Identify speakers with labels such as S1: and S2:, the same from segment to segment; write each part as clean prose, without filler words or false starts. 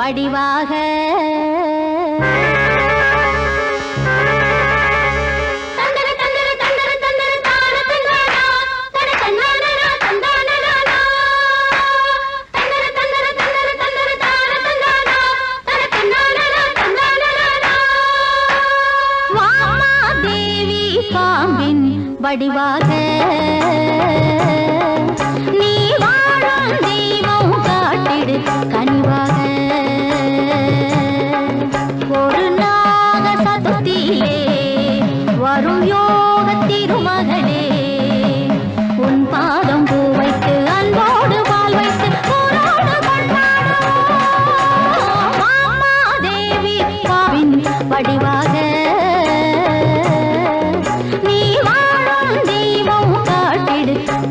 S1: வடிவாக வடிவாக நீ வாழும் தெய்வம் காட்டிடு கனிவாக ஒரு நாக சதுர்த்தியிலே வரும் யோக திருமகளே உன் பாதம் பூ வைத்து அன்போடு பால் வைத்து தேவி பாவின் வடிவாக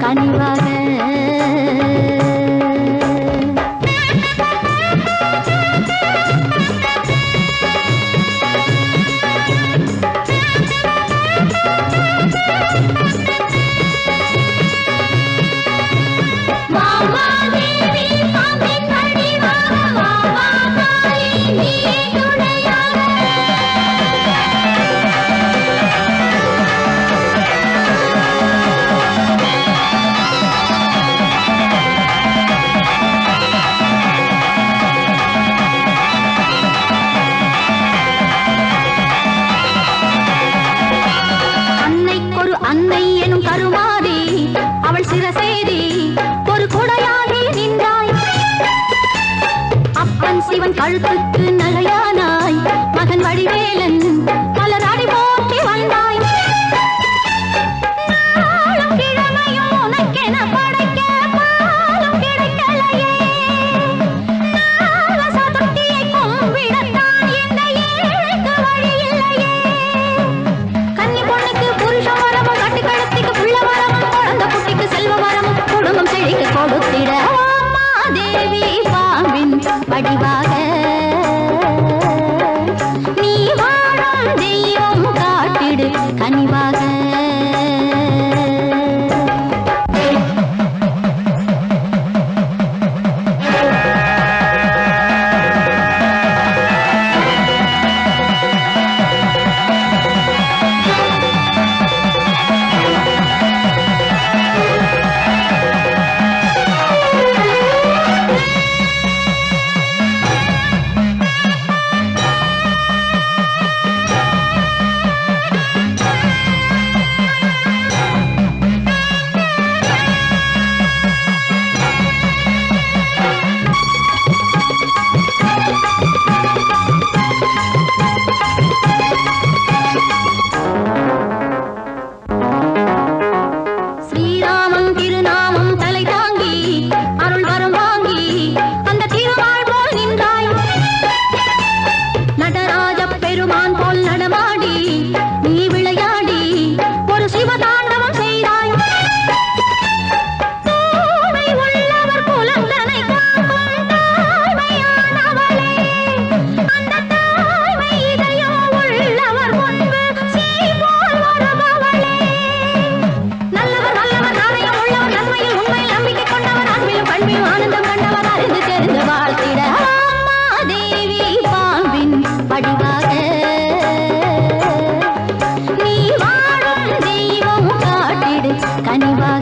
S1: கனிவாக அன்னை எனும் கருமாதி அவள் சிரசேதி ஒரு குடையாகி நின்றாய் அப்பன் சிவன் கழுத்துக்கு நகையானாய் மகன் வடிவேலன் மலராடி போட்டி வந்தாய் நாளும் கிழமையும் உனக்கென படைக்க பாலும் கிடைக்கலையே நாள சதுர்த்தியை கும்பிடத்தான் இந்த ஏழைக்கு வழி இல்லையே கன்னி பொண்ணுக்கு புருஷன் வரமும் கட்டி கழுத்திக்கு புள்ள வரமும் குழந்தை குட்டிக்கு செல்வ வரமும் குடும்பம் செழிக்க கொடுத்திட தேவி பாம்பின் வடிவாக நீ வாழும் தெய்வம் காட்டிடு கனிவாக வடிவாக நீ வாழும் தெய்வம் காட்டிடு கனிவாக